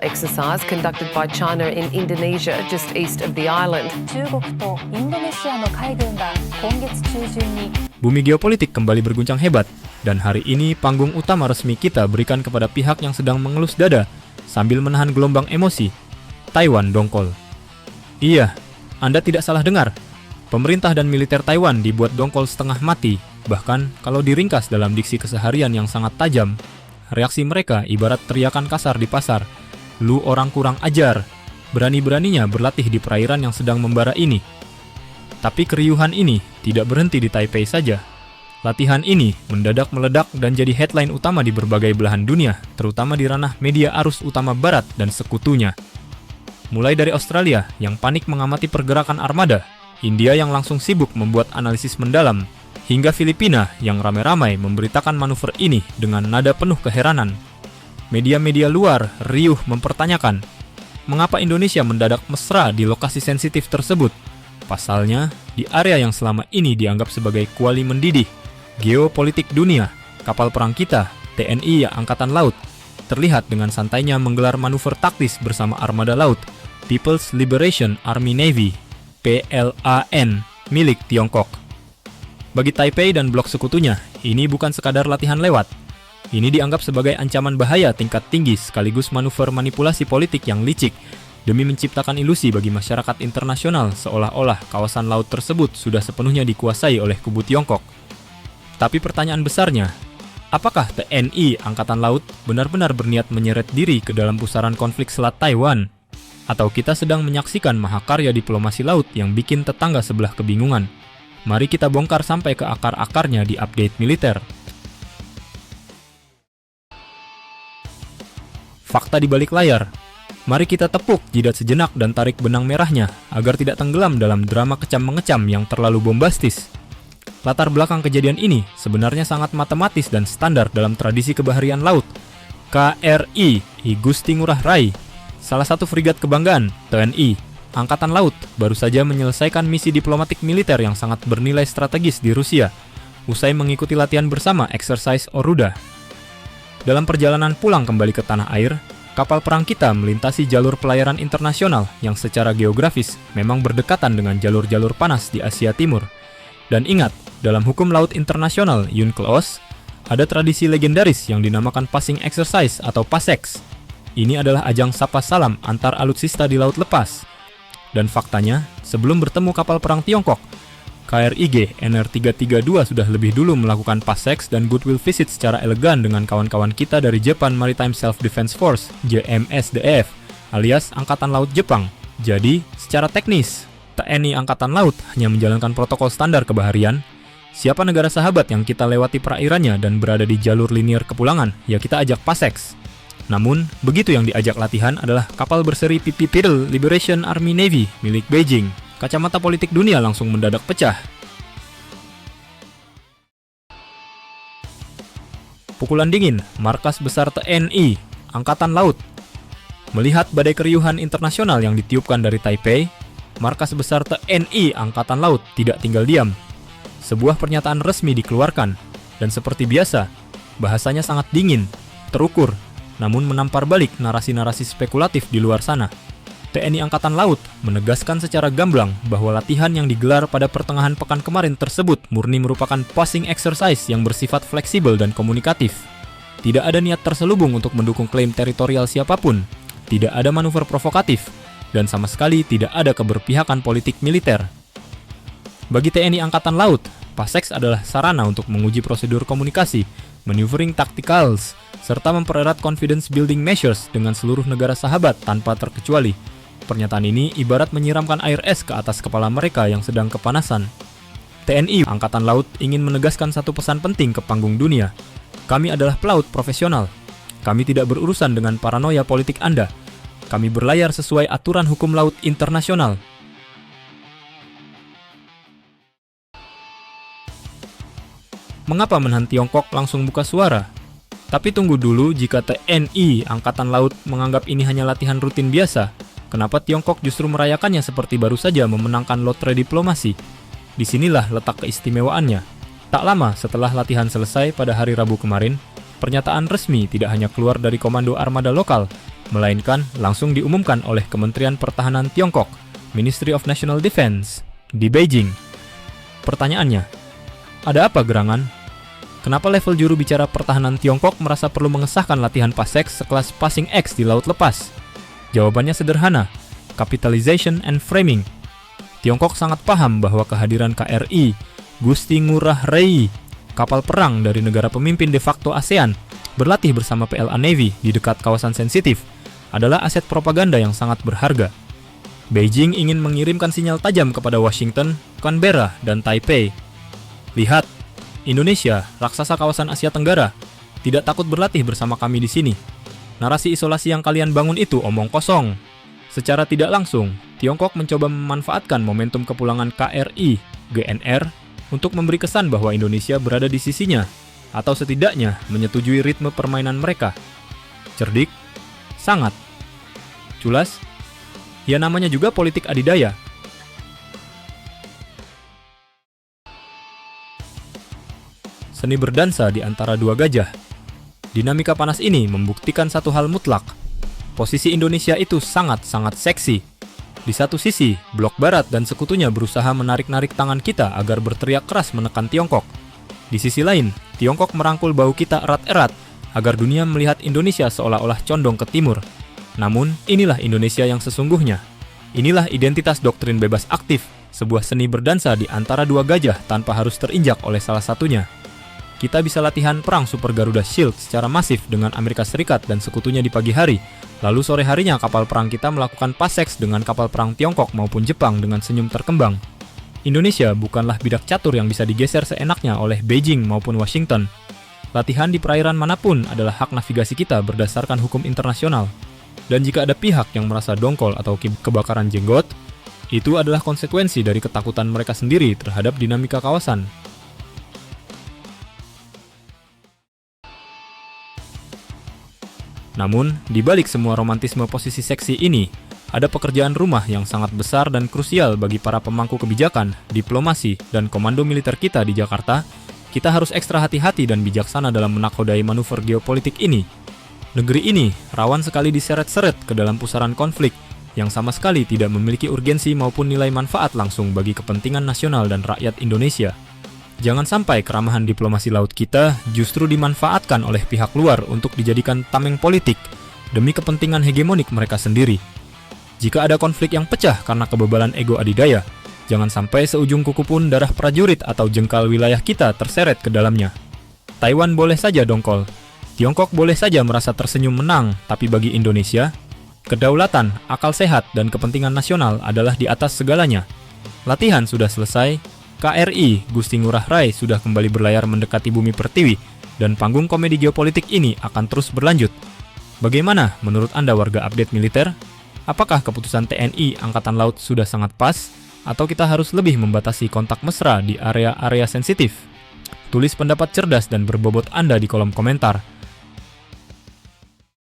exercise conducted by China in Indonesia just east of the island. 中国とインドネシアの海軍が今月中旬に Bumi geopolitik kembali berguncang hebat, dan hari ini panggung utama resmi kita berikan kepada pihak yang sedang mengelus dada sambil menahan gelombang emosi. Taiwan dongkol. Iya, Anda tidak salah dengar. Pemerintah dan militer Taiwan dibuat dongkol setengah mati, bahkan kalau diringkas dalam diksi keseharian yang sangat tajam, reaksi mereka ibarat teriakan kasar di pasar. Lu orang kurang ajar, berani-beraninya berlatih di perairan yang sedang membara ini. Tapi keriuhan ini tidak berhenti di Taipei saja. Latihan ini mendadak meledak dan jadi headline utama di berbagai belahan dunia, terutama di ranah media arus utama barat dan sekutunya. Mulai dari Australia yang panik mengamati pergerakan armada, India yang langsung sibuk membuat analisis mendalam, hingga Filipina yang ramai-ramai memberitakan manuver ini dengan nada penuh keheranan. Media-media luar riuh mempertanyakan, mengapa Indonesia mendadak mesra di lokasi sensitif tersebut? Pasalnya, di area yang selama ini dianggap sebagai kuali mendidih, geopolitik dunia, kapal perang kita, TNI Angkatan Laut, terlihat dengan santainya menggelar manuver taktis bersama armada laut, People's Liberation Army Navy, PLAN, milik Tiongkok. Bagi Taipei dan blok sekutunya, ini bukan sekadar latihan lewat. Ini dianggap sebagai ancaman bahaya tingkat tinggi sekaligus manuver manipulasi politik yang licik demi menciptakan ilusi bagi masyarakat internasional seolah-olah kawasan laut tersebut sudah sepenuhnya dikuasai oleh kubu Tiongkok. Tapi pertanyaan besarnya, apakah TNI Angkatan Laut benar-benar berniat menyeret diri ke dalam pusaran konflik Selat Taiwan? Atau kita sedang menyaksikan mahakarya diplomasi laut yang bikin tetangga sebelah kebingungan? Mari kita bongkar sampai ke akar-akarnya di update militer. Fakta di balik layar. Mari kita tepuk jidat sejenak dan tarik benang merahnya agar tidak tenggelam dalam drama kecam-mengecam yang terlalu bombastis. Latar belakang kejadian ini sebenarnya sangat matematis dan standar dalam tradisi kebaharian laut. KRI I Gusti Ngurah Rai, salah satu frigat kebanggaan TNI Angkatan Laut, baru saja menyelesaikan misi diplomatik militer yang sangat bernilai strategis di Rusia, usai mengikuti latihan bersama Exercise Oruda. Dalam perjalanan pulang kembali ke tanah air, kapal perang kita melintasi jalur pelayaran internasional yang secara geografis memang berdekatan dengan jalur-jalur panas di Asia Timur. Dan ingat, dalam hukum laut internasional UNCLOS, ada tradisi legendaris yang dinamakan passing exercise atau PASEX. Ini adalah ajang sapa salam antar alutsista di laut lepas. Dan faktanya, sebelum bertemu kapal perang Tiongkok, KRIG NR332 sudah lebih dulu melakukan PASEX dan goodwill visit secara elegan dengan kawan-kawan kita dari Japan Maritime Self-Defense Force, JMSDF, alias Angkatan Laut Jepang. Jadi, secara teknis, TNI Angkatan Laut hanya menjalankan protokol standar kebaharian. Siapa negara sahabat yang kita lewati perairannya dan berada di jalur linier kepulangan, ya kita ajak PASEX. Namun, begitu yang diajak latihan adalah kapal berseri People's Liberation Army Navy milik Beijing. Kacamata politik dunia langsung mendadak pecah. Pukulan dingin, markas besar TNI Angkatan Laut. Melihat badai keriuhan internasional yang ditiupkan dari Taipei, markas besar TNI Angkatan Laut tidak tinggal diam. Sebuah pernyataan resmi dikeluarkan, dan seperti biasa, bahasanya sangat dingin, terukur, namun menampar balik narasi-narasi spekulatif di luar sana. TNI Angkatan Laut menegaskan secara gamblang bahwa latihan yang digelar pada pertengahan pekan kemarin tersebut murni merupakan passing exercise yang bersifat fleksibel dan komunikatif. Tidak ada niat terselubung untuk mendukung klaim teritorial siapapun, tidak ada manuver provokatif, dan sama sekali tidak ada keberpihakan politik militer. Bagi TNI Angkatan Laut, PASEX adalah sarana untuk menguji prosedur komunikasi, maneuvering tacticals, serta mempererat confidence building measures dengan seluruh negara sahabat tanpa terkecuali. Pernyataan ini ibarat menyiramkan air es ke atas kepala mereka yang sedang kepanasan. TNI Angkatan Laut ingin menegaskan satu pesan penting ke panggung dunia. Kami adalah pelaut profesional. Kami tidak berurusan dengan paranoia politik Anda. Kami berlayar sesuai aturan hukum laut internasional. Mengapa menahan Tiongkok langsung buka suara? Tapi tunggu dulu, jika TNI Angkatan Laut menganggap ini hanya latihan rutin biasa, kenapa Tiongkok justru merayakannya seperti baru saja memenangkan lotre diplomasi? Disinilah letak keistimewaannya. Tak lama setelah latihan selesai pada hari Rabu kemarin, pernyataan resmi tidak hanya keluar dari Komando Armada Lokal, melainkan langsung diumumkan oleh Kementerian Pertahanan Tiongkok, Ministry of National Defense, di Beijing. Pertanyaannya, ada apa gerangan? Kenapa level juru bicara pertahanan Tiongkok merasa perlu mengesahkan latihan PASEX sekelas Passing X di laut lepas? Jawabannya sederhana, capitalization and framing. Tiongkok sangat paham bahwa kehadiran KRI, Gusti Ngurah Rai, kapal perang dari negara pemimpin de facto ASEAN, berlatih bersama PLA Navy di dekat kawasan sensitif, adalah aset propaganda yang sangat berharga. Beijing ingin mengirimkan sinyal tajam kepada Washington, Canberra, dan Taipei. Lihat, Indonesia, raksasa kawasan Asia Tenggara, tidak takut berlatih bersama kami di sini. Narasi isolasi yang kalian bangun itu omong kosong. Secara tidak langsung, Tiongkok mencoba memanfaatkan momentum kepulangan KRI, GNR, untuk memberi kesan bahwa Indonesia berada di sisinya, atau setidaknya menyetujui ritme permainan mereka. Cerdik? Sangat. Culas? Ya namanya juga politik adidaya. Seni berdansa di antara dua gajah. Dinamika panas ini membuktikan satu hal mutlak. Posisi Indonesia itu sangat-sangat seksi. Di satu sisi, Blok Barat dan sekutunya berusaha menarik-narik tangan kita agar berteriak keras menekan Tiongkok. Di sisi lain, Tiongkok merangkul bahu kita erat-erat agar dunia melihat Indonesia seolah-olah condong ke timur. Namun, inilah Indonesia yang sesungguhnya. Inilah identitas doktrin bebas aktif, sebuah seni berdansa di antara dua gajah tanpa harus terinjak oleh salah satunya. Kita bisa latihan perang Super Garuda Shield secara masif dengan Amerika Serikat dan sekutunya di pagi hari, lalu sore harinya kapal perang kita melakukan PASEX dengan kapal perang Tiongkok maupun Jepang dengan senyum terkembang. Indonesia bukanlah bidak catur yang bisa digeser seenaknya oleh Beijing maupun Washington. Latihan di perairan manapun adalah hak navigasi kita berdasarkan hukum internasional. Dan jika ada pihak yang merasa dongkol atau kebakaran jenggot, itu adalah konsekuensi dari ketakutan mereka sendiri terhadap dinamika kawasan. Namun, di balik semua romantisme posisi seksi ini, ada pekerjaan rumah yang sangat besar dan krusial bagi para pemangku kebijakan, diplomasi, dan komando militer kita di Jakarta. Kita harus ekstra hati-hati dan bijaksana dalam menakodai manuver geopolitik ini. Negeri ini rawan sekali diseret-seret ke dalam pusaran konflik yang sama sekali tidak memiliki urgensi maupun nilai manfaat langsung bagi kepentingan nasional dan rakyat Indonesia. Jangan sampai keramahan diplomasi laut kita justru dimanfaatkan oleh pihak luar untuk dijadikan tameng politik demi kepentingan hegemonik mereka sendiri. Jika ada konflik yang pecah karena kebebalan ego adidaya, jangan sampai seujung kuku pun darah prajurit atau jengkal wilayah kita terseret ke dalamnya. Taiwan boleh saja dongkol, Tiongkok boleh saja merasa tersenyum menang, tapi bagi Indonesia, kedaulatan, akal sehat, dan kepentingan nasional adalah di atas segalanya. Latihan sudah selesai, KRI Gusti Ngurah Rai sudah kembali berlayar mendekati bumi pertiwi, dan panggung komedi geopolitik ini akan terus berlanjut. Bagaimana menurut Anda warga update militer? Apakah keputusan TNI Angkatan Laut sudah sangat pas? Atau kita harus lebih membatasi kontak mesra di area-area sensitif? Tulis pendapat cerdas dan berbobot Anda di kolom komentar.